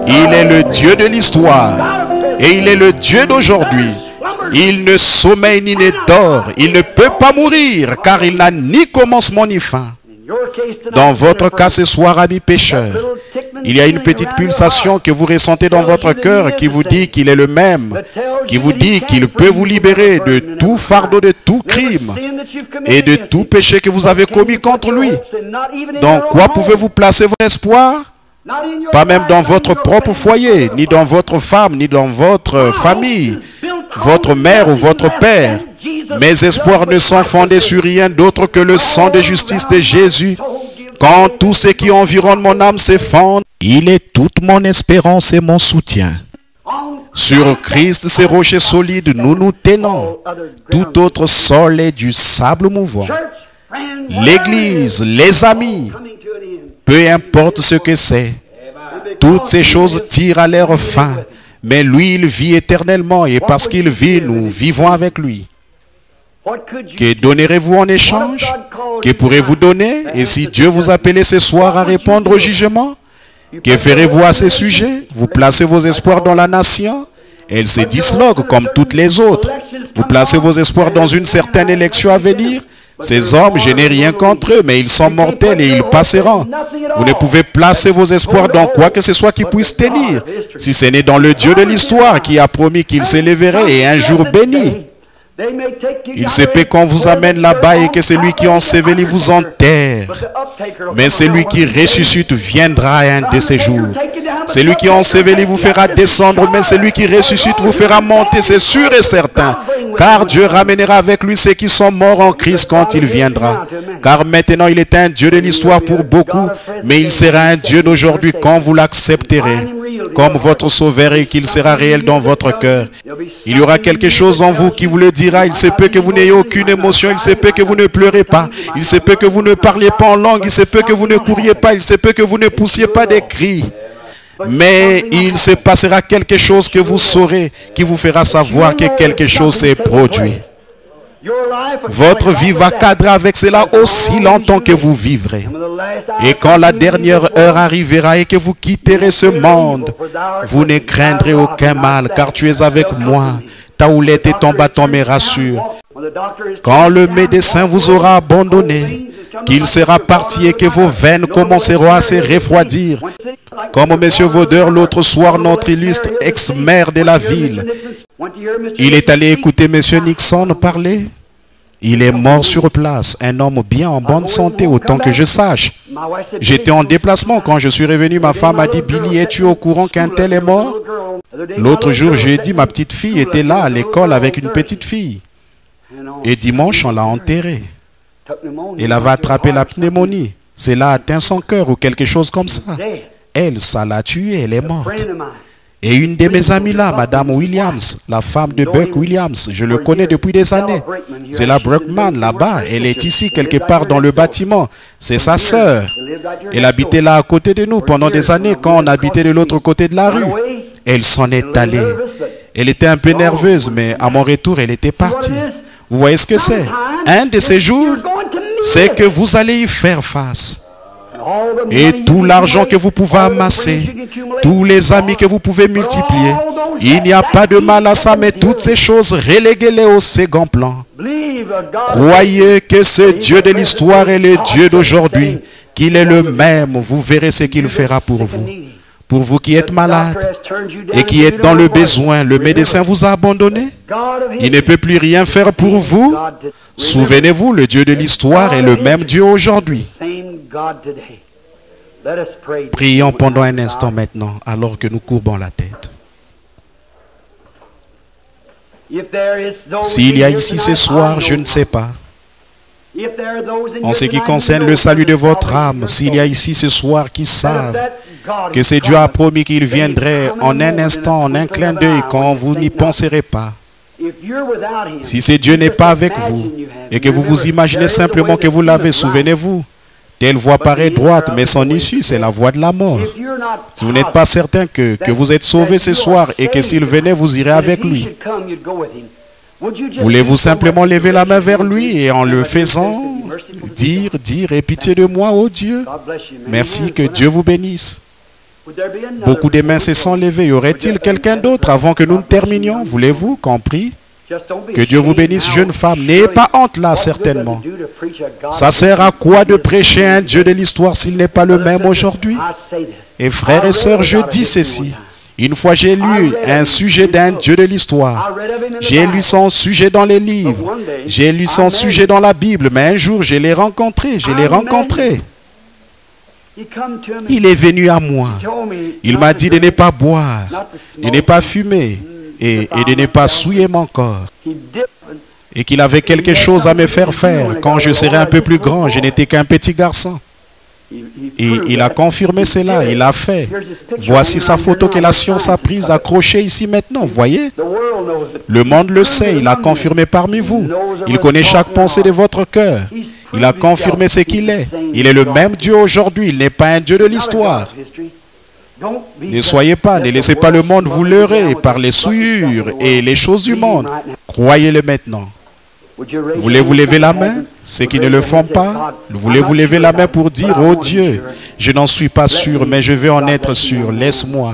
Il est le Dieu de l'histoire et il est le Dieu d'aujourd'hui. Il ne sommeille ni ne dort. Il ne peut pas mourir car il n'a ni commencement ni fin. Dans votre cas ce soir, ami pécheur, il y a une petite pulsation que vous ressentez dans votre cœur qui vous dit qu'il est le même, qui vous dit qu'il peut vous libérer de tout fardeau, de tout crime et de tout péché que vous avez commis contre lui. Dans quoi pouvez-vous placer votre espoir? Pas même dans votre propre foyer, ni dans votre femme, ni dans votre famille, votre mère ou votre père. Mes espoirs ne sont fondés sur rien d'autre que le sang de justice de Jésus. Quand tout ce qui environne mon âme s'effondre, il est toute mon espérance et mon soutien. Sur Christ, ces rochers solides, nous nous tenons. Tout autre sol est du sable mouvant. L'Église, les amis, peu importe ce que c'est, toutes ces choses tirent à leur fin. Mais lui, il vit éternellement et parce qu'il vit, nous vivons avec lui. Que donnerez-vous en échange? Que pourrez-vous donner? Et si Dieu vous appelait ce soir à répondre au jugement, que ferez-vous à ce sujet? Vous placez vos espoirs dans la nation? Elle se disloque comme toutes les autres. Vous placez vos espoirs dans une certaine élection à venir? Ces hommes, je n'ai rien contre eux, mais ils sont mortels et ils passeront. Vous ne pouvez placer vos espoirs dans quoi que ce soit qui puisse tenir, si ce n'est dans le Dieu de l'histoire qui a promis qu'il s'élèverait et un jour béni. Il se peut qu'on vous amène là-bas et que celui qui enseveli vous enterre. Mais celui qui ressuscite viendra un de ces jours. Celui qui enseveli vous fera descendre, mais celui qui ressuscite vous fera monter, c'est sûr et certain. Car Dieu ramènera avec lui ceux qui sont morts en Christ quand il viendra. Car maintenant il est un Dieu de l'histoire pour beaucoup, mais il sera un Dieu d'aujourd'hui quand vous l'accepterez comme votre sauveur et qu'il sera réel dans votre cœur. Il y aura quelque chose en vous qui vous le dira. Il se peut que vous n'ayez aucune émotion, il se peut que vous ne pleurez pas, il se peut que vous ne parliez pas en langue, il se peut que vous ne couriez pas, il se peut que vous ne poussiez pas des cris. Mais il se passera quelque chose que vous saurez, qui vous fera savoir que quelque chose s'est produit. Votre vie va cadrer avec cela aussi longtemps que vous vivrez. Et quand la dernière heure arrivera et que vous quitterez ce monde, vous ne craindrez aucun mal, car tu es avec moi. Ta houlette et ton bâton me rassurent. Quand le médecin vous aura abandonné, qu'il sera parti et que vos veines commenceront à se refroidir, comme M. Vaudeur l'autre soir, notre illustre ex-maire de la ville. Il est allé écouter M. Nixon parler. Il est mort sur place, un homme bien en bonne santé, autant que je sache. J'étais en déplacement quand je suis revenu. Ma femme a dit, Billy, es-tu au courant qu'un tel est mort? L'autre jour, j'ai dit, ma petite fille était là à l'école avec une petite fille. Et dimanche, on l'a enterrée. Elle avait attrapé la pneumonie. Cela a atteint son cœur ou quelque chose comme ça. Elle, ça l'a tuée, elle est morte. Et une de mes amies là, Madame Williams, la femme de Buck Williams, je le connais depuis des années. C'est la Brockman là-bas. Elle est ici quelque part dans le bâtiment. C'est sa sœur. Elle habitait là à côté de nous pendant des années quand on habitait de l'autre côté de la rue. Elle s'en est allée. Elle était un peu nerveuse, mais à mon retour, elle était partie. Vous voyez ce que c'est? Un de ces jours, c'est que vous allez y faire face. Et tout l'argent que vous pouvez amasser, tous les amis que vous pouvez multiplier, il n'y a pas de mal à ça, mais toutes ces choses, reléguez-les au second plan. Croyez que ce Dieu de l'histoire est le Dieu d'aujourd'hui, qu'il est le même, vous verrez ce qu'il fera pour vous. Pour vous qui êtes malade et qui êtes dans le besoin, le médecin vous a abandonné. Il ne peut plus rien faire pour vous. Souvenez-vous, le Dieu de l'histoire est le même Dieu aujourd'hui. Prions pendant un instant maintenant, alors que nous courbons la tête. S'il y a ici ce soir, je ne sais pas. En ce qui concerne le salut de votre âme, s'il y a ici ce soir qui savent que c'est Dieu a promis qu'il viendrait en un instant, en un clin d'œil, quand vous n'y penserez pas. Si ce Dieu n'est pas avec vous et que vous vous imaginez simplement que vous l'avez, souvenez-vous, telle voie paraît droite, mais son issue, c'est la voie de la mort. Si vous n'êtes pas certain que vous êtes sauvé ce soir et que s'il venait, vous irez avec lui, voulez-vous simplement lever la main vers lui et en le faisant, dire, aie pitié de moi, ô Dieu. Merci, que Dieu vous bénisse. Beaucoup de mains se sont levées. Y aurait-il quelqu'un d'autre avant que nous ne terminions? Voulez-vous qu'on prie? Que Dieu vous bénisse, jeune femme. N'ayez pas honte là, certainement. Ça sert à quoi de prêcher un Dieu de l'histoire s'il n'est pas le même aujourd'hui? Et frères et sœurs, je dis ceci. Une fois, j'ai lu un sujet d'un Dieu de l'histoire. J'ai lu son sujet dans les livres. J'ai lu son sujet dans la Bible. Mais un jour, je l'ai rencontré. Il est venu à moi. Il m'a dit de ne pas boire, de ne pas fumer et de ne pas souiller mon corps. Et qu'il avait quelque chose à me faire faire. Quand je serai un peu plus grand, je n'étais qu'un petit garçon. Et il a confirmé cela, il l'a fait. Voici sa photo que la science a prise, accrochée ici maintenant, voyez? Le monde le sait, il a confirmé parmi vous. Il connaît chaque pensée de votre cœur. Il a confirmé ce qu'il est. Il est le même Dieu aujourd'hui, il n'est pas un Dieu de l'histoire. Ne soyez pas, ne laissez pas le monde vous leurrer par les souillures et les choses du monde. Croyez-le maintenant. Voulez-vous lever la main? Ceux qui ne le font pas, voulez-vous lever la main pour dire, oh Dieu, je n'en suis pas sûr, mais je veux en être sûr, laisse-moi.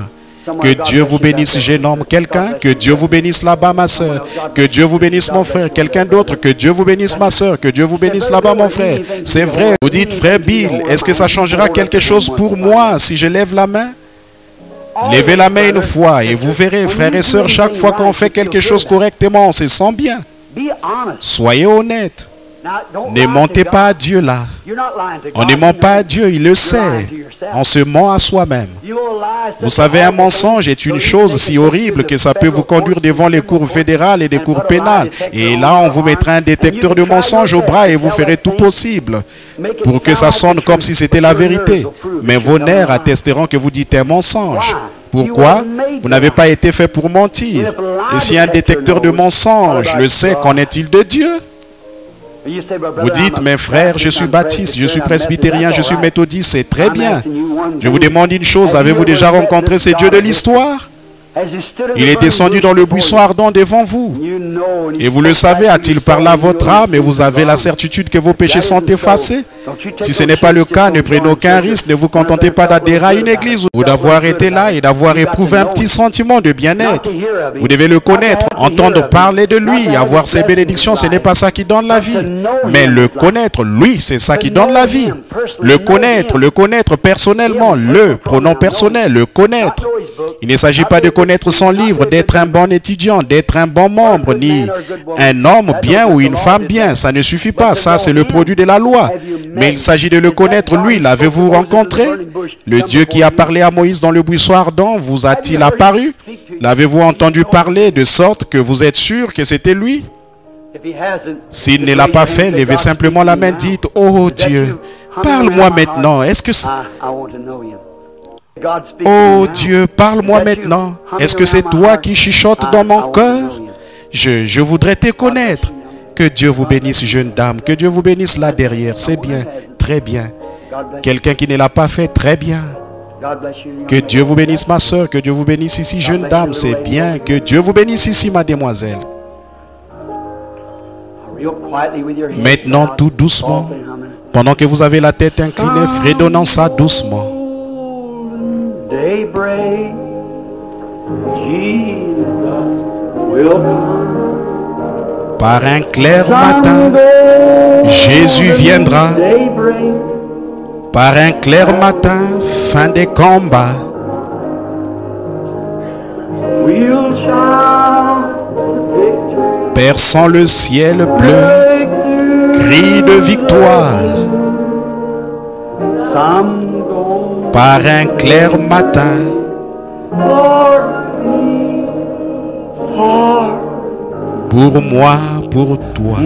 Que Dieu vous bénisse, jeune homme, quelqu'un. Que Dieu vous bénisse là-bas, ma soeur. Que Dieu vous bénisse, mon frère. Quelqu'un d'autre. Que Dieu vous bénisse, ma soeur. Que Dieu vous bénisse là-bas, mon frère. C'est vrai. Vous dites, frère Bill, est-ce que ça changera quelque chose pour moi si je lève la main? Levez la main une fois et vous verrez, frères et sœurs, chaque fois qu'on fait quelque chose correctement, on se sent bien. Soyez honnête. Ne mentez pas à Dieu là. On ne ment pas à Dieu, il le sait. On se ment à soi-même. Vous savez, un mensonge est une chose si horrible que ça peut vous conduire devant les cours fédérales et des cours pénales. Et là, on vous mettra un détecteur de mensonges au bras et vous ferez tout possible pour que ça sonne comme si c'était la vérité. Mais vos nerfs attesteront que vous dites un mensonge. Pourquoi? Vous n'avez pas été fait pour mentir. Et si un détecteur de mensonges le sait, qu'en est-il de Dieu? Vous dites, mes frères, je suis baptiste, je suis presbytérien, je suis méthodiste, c'est très bien. Je vous demande une chose, avez-vous déjà rencontré ce Dieu de l'histoire? Il est descendu dans le buisson ardent devant vous. Et vous le savez, a-t-il parlé à votre âme et vous avez la certitude que vos péchés sont effacés? Si ce n'est pas le cas, ne prenez aucun risque, ne vous contentez pas d'adhérer à une église ou d'avoir été là et d'avoir éprouvé un petit sentiment de bien-être. Vous devez le connaître, entendre parler de lui, avoir ses bénédictions, ce n'est pas ça qui donne la vie. Mais le connaître, lui, c'est ça qui donne la vie. Le connaître personnellement, le pronom personnel, le connaître. Il ne s'agit pas de connaître son livre, d'être un bon étudiant, d'être un bon membre, ni un homme bien ou une femme bien. Ça ne suffit pas, ça c'est le produit de la loi. Mais il s'agit de le connaître, lui. L'avez-vous rencontré? Le Dieu qui a parlé à Moïse dans le buisson ardent, vous a-t-il apparu? L'avez-vous entendu parler de sorte que vous êtes sûr que c'était lui? S'il ne l'a pas fait, levez simplement la main, dites, oh Dieu, parle-moi maintenant. Est-ce que Oh Dieu, parle-moi maintenant. Est-ce que c'est toi qui chuchotes dans mon cœur? Je voudrais te connaître. Que Dieu vous bénisse, jeune dame. Que Dieu vous bénisse là derrière. C'est bien, très bien. Quelqu'un qui ne l'a pas fait, très bien. Que Dieu vous bénisse, ma soeur. Que Dieu vous bénisse ici, jeune dame. C'est bien. Que Dieu vous bénisse ici, mademoiselle. Maintenant, tout doucement, pendant que vous avez la tête inclinée, fredonnant ça doucement. Par un clair matin, Jésus viendra. Par un clair matin, fin des combats. Perçant le ciel bleu, cri de victoire. Par un clair matin, pour moi, pour toi.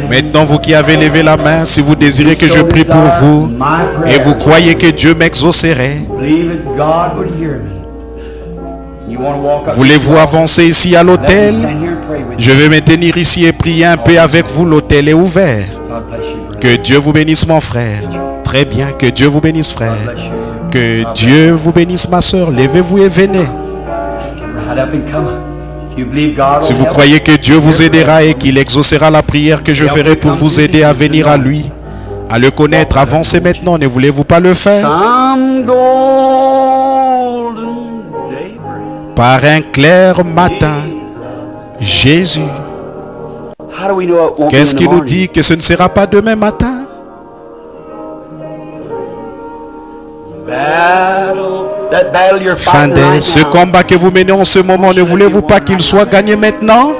Maintenant, vous qui avez levé la main, si vous désirez que je prie pour vous et vous croyez que Dieu m'exaucerait, voulez-vous avancer ici à l'autel? Je vais me tenir ici et prier un peu avec vous. L'autel est ouvert. Que Dieu vous bénisse, mon frère. Très bien, que Dieu vous bénisse, frère. Que Dieu vous bénisse, ma soeur. Levez-vous et venez. Si vous croyez que Dieu vous aidera et qu'il exaucera la prière que je ferai pour vous aider à venir à lui, à le connaître, avancez maintenant. Ne voulez-vous pas le faire? Par un clair matin, Jésus. Qu'est-ce qui nous dit que ce ne sera pas demain matin? Fin de ce combat que vous menez en ce moment, ne voulez-vous pas qu'il soit gagné maintenant?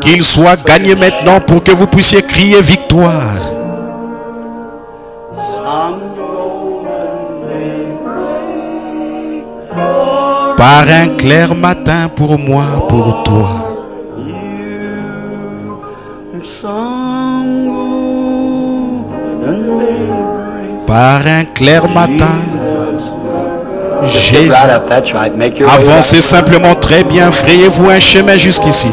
Qu'il soit gagné maintenant pour que vous puissiez crier victoire. Par un clair matin pour moi, pour toi. Par un clair matin, Jésus. Avancez simplement très bien, frayez-vous un chemin jusqu'ici.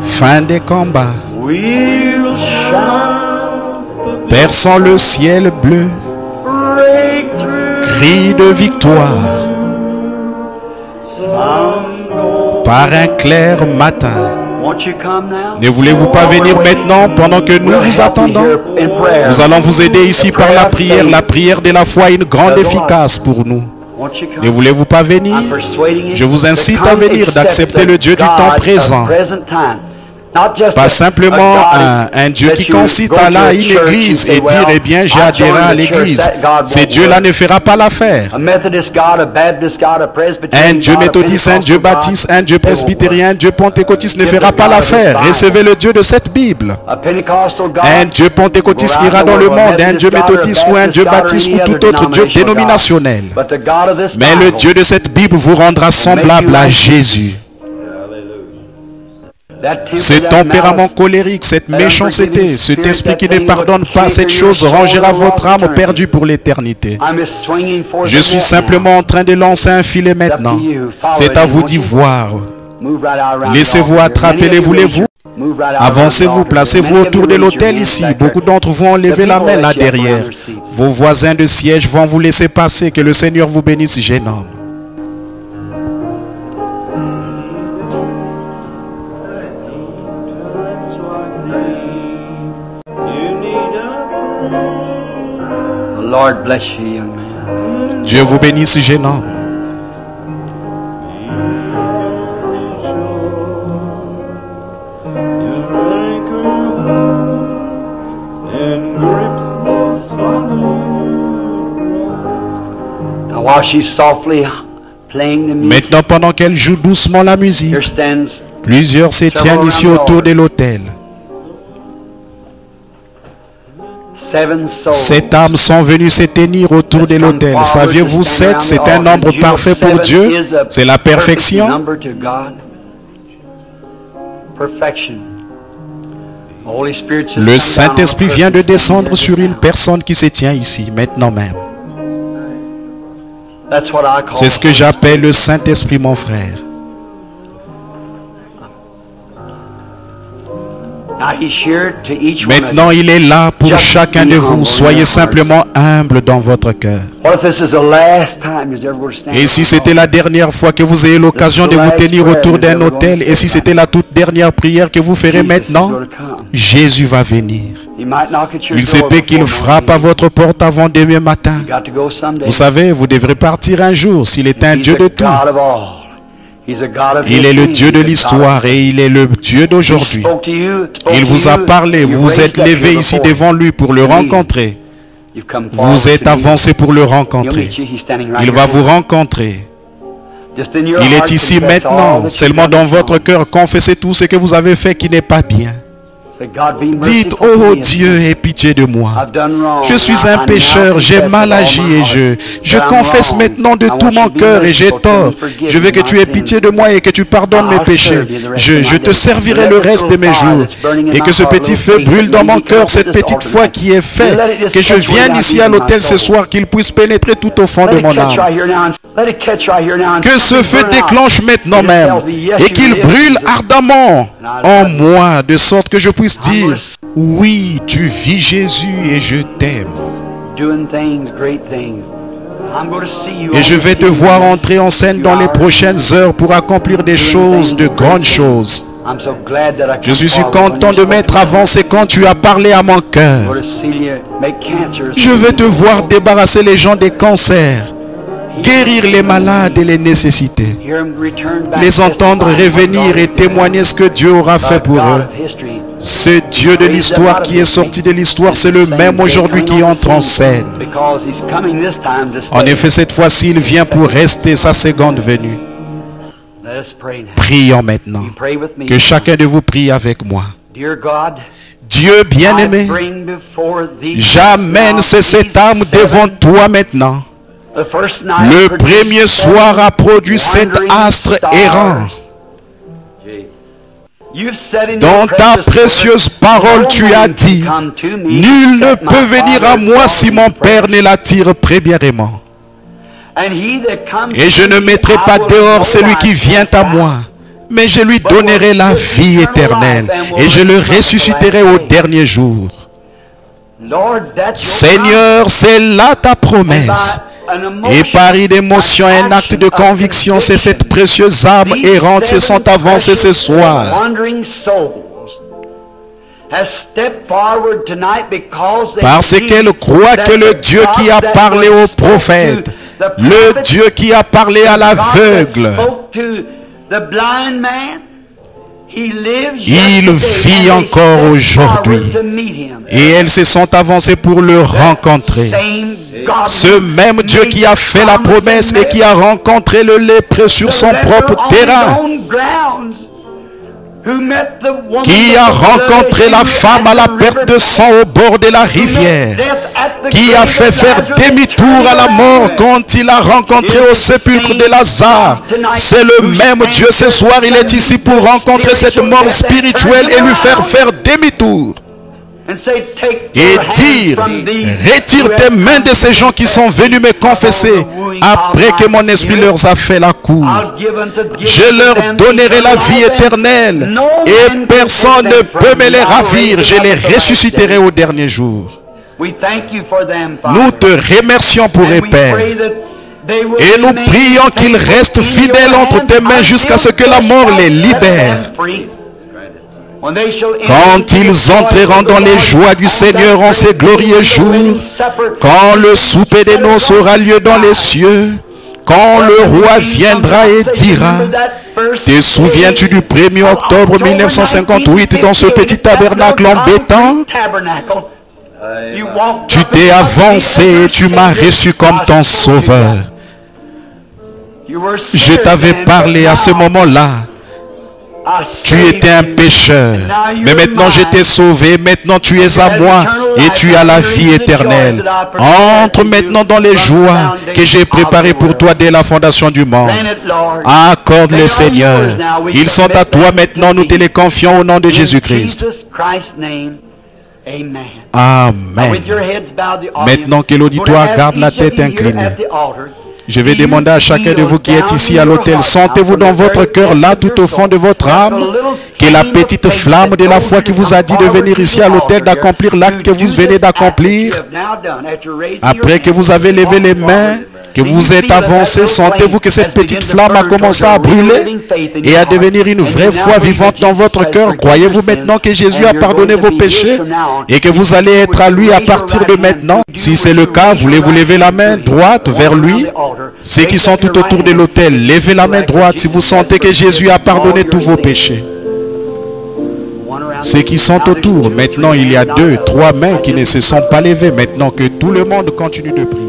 Fin des combats. Perçant le ciel bleu, cri de victoire. Par un clair matin. Ne voulez-vous pas venir maintenant pendant que nous vous attendons? Nous allons vous aider ici par la prière de la foi, une grande efficace pour nous. Ne voulez-vous pas venir? Je vous incite à venir, d'accepter le Dieu du temps présent. Pas simplement un Dieu qui consiste à aller à une église et dire, eh bien, j'ai adhéré à l'église. Ce Dieu-là ne fera pas l'affaire. Un Dieu méthodiste, un Dieu baptiste, un Dieu presbytérien, un Dieu pentecôtiste ne fera pas l'affaire. Recevez le Dieu de cette Bible. Un Dieu pentecôtiste ira dans le monde, un Dieu méthodiste ou un Dieu baptiste ou tout autre Dieu dénominationnel. Mais le Dieu de cette Bible vous rendra semblable à Jésus. Ce tempérament colérique, cette méchanceté, cet esprit qui ne pardonne pas, cette chose rangera votre âme perdue pour l'éternité. Je suis simplement en train de lancer un filet maintenant. C'est à vous d'y voir. Laissez-vous attraper, les voulez-vous? Avancez-vous, placez-vous autour de l'autel ici. Beaucoup d'entre vous ont levé la main là derrière. Vos voisins de siège vont vous laisser passer. Que le Seigneur vous bénisse, jeune homme. Lord bless you, young man. Dieu vous bénisse, jeune homme. Now while she's softly playing the music, Maintenant, pendant qu'elle joue doucement la musique, here stands plusieurs se tiennent ici autour de l'autel. 7 âmes sont venues se tenir autour de l'autel. Saviez-vous 7, c'est un nombre parfait pour Dieu. C'est la perfection. Le Saint-Esprit vient de descendre sur une personne qui se tient ici, maintenant même. C'est ce que j'appelle le Saint-Esprit, mon frère. Maintenant, il est là pour chacun de vous. Soyez simplement humble dans votre cœur. Et si c'était la dernière fois que vous ayez l'occasion de vous tenir autour d'un autel, et si c'était la toute dernière prière que vous ferez maintenant, Jésus va venir. Il se peut qu'il frappe à votre porte avant demain matin. Vous savez, vous devrez partir un jour s'il est un Dieu de tout. Il est le Dieu de l'histoire et il est le Dieu d'aujourd'hui. Il vous a parlé, vous vous êtes levé ici devant lui pour le rencontrer. Vous êtes avancé pour le rencontrer. Il va vous rencontrer. Il est ici maintenant. Seulement dans votre cœur, confessez tout ce que vous avez fait qui n'est pas bien. Dites, oh Dieu, aie pitié de moi. Je suis un pécheur, j'ai mal agi et je confesse maintenant de tout mon cœur et j'ai tort. Je veux que tu aies pitié de moi et que tu pardonnes mes péchés. Je te servirai le reste de mes jours. Et que ce petit feu brûle dans mon cœur, cette petite foi qui est faite. Que je vienne ici à l'autel ce soir, qu'il puisse pénétrer tout au fond de mon âme. Que ce feu déclenche maintenant même et qu'il brûle ardemment en moi, de sorte que je puisse dire, oui, tu vis Jésus et je t'aime. Et je vais te voir entrer en scène dans les prochaines heures pour accomplir des choses, de grandes choses. Je suis content de m'être avancé quand tu as parlé à mon cœur. Je vais te voir débarrasser les gens des cancers, guérir les malades et les nécessités, les entendre revenir et témoigner ce que Dieu aura fait pour eux. Ce Dieu de l'histoire qui est sorti de l'histoire, c'est le même aujourd'hui qui entre en scène. En effet, cette fois-ci, il vient pour rester sa seconde venue. Prions maintenant. Que chacun de vous prie avec moi. Dieu bien-aimé, j'amène cette âme devant toi maintenant. Le premier soir a produit cet astre errant. Dans ta précieuse parole, tu as dit, nul ne peut venir à moi si mon Père ne l'attire premièrement. Et je ne mettrai pas dehors celui qui vient à moi, mais je lui donnerai la vie éternelle et je le ressusciterai au dernier jour. Seigneur, c'est là ta promesse. Et par une émotion, un acte de conviction, c'est cette précieuse âme errante se sont avancées ce soir. Parce qu'elle croit que le Dieu qui a parlé aux prophètes, le Dieu qui a parlé à l'aveugle, il vit encore aujourd'hui. Et elles se sont avancées pour le rencontrer. Ce même Dieu qui a fait la promesse et qui a rencontré le lépreux sur son propre terrain, qui a rencontré la femme à la perte de sang au bord de la rivière, qui a fait faire demi-tour à la mort quand il a rencontré au sépulcre de Lazare. C'est le même Dieu ce soir, il est ici pour rencontrer cette mort spirituelle et lui faire faire demi-tour. Et dire, retire tes mains de ces gens qui sont venus me confesser après que mon esprit leur a fait la cour. Je leur donnerai la vie éternelle et personne ne peut me les ravir. Je les ressusciterai au dernier jour. Nous te remercions pour eux, Père. Et nous prions qu'ils restent fidèles entre tes mains jusqu'à ce que la mort les libère. Quand ils entreront dans les joies du Seigneur en ces glorieux jours, quand le souper des noces aura lieu dans les cieux, quand le roi viendra et dira, te souviens-tu du 1er octobre 1958 dans ce petit tabernacle en béton? Tu t'es avancé et tu m'as reçu comme ton sauveur. Je t'avais parlé à ce moment-là. Tu étais un pécheur, mais maintenant je t'ai sauvé, maintenant tu es à moi et tu as la vie éternelle. Entre maintenant dans les joies que j'ai préparées pour toi dès la fondation du monde. Accorde-le, Seigneur. Ils sont à toi maintenant, nous te les confions au nom de Jésus-Christ. Amen. Maintenant que l'auditoire garde la tête inclinée, je vais demander à chacun de vous qui êtes ici à l'autel, sentez-vous dans votre cœur, là tout au fond de votre âme, que la petite flamme de la foi qui vous a dit de venir ici à l'autel, d'accomplir l'acte que vous venez d'accomplir, après que vous avez levé les mains, que vous êtes avancé, sentez-vous que cette petite flamme a commencé à brûler et à devenir une vraie foi vivante dans votre cœur. Croyez-vous maintenant que Jésus a pardonné vos péchés et que vous allez être à lui à partir de maintenant? Si c'est le cas, voulez-vous lever la main droite vers lui? Ceux qui sont tout autour de l'autel, levez la main droite si vous sentez que Jésus a pardonné tous vos péchés. Ceux qui sont autour, maintenant il y a 2, 3 mains qui ne se sont pas levées, maintenant que tout le monde continue de prier.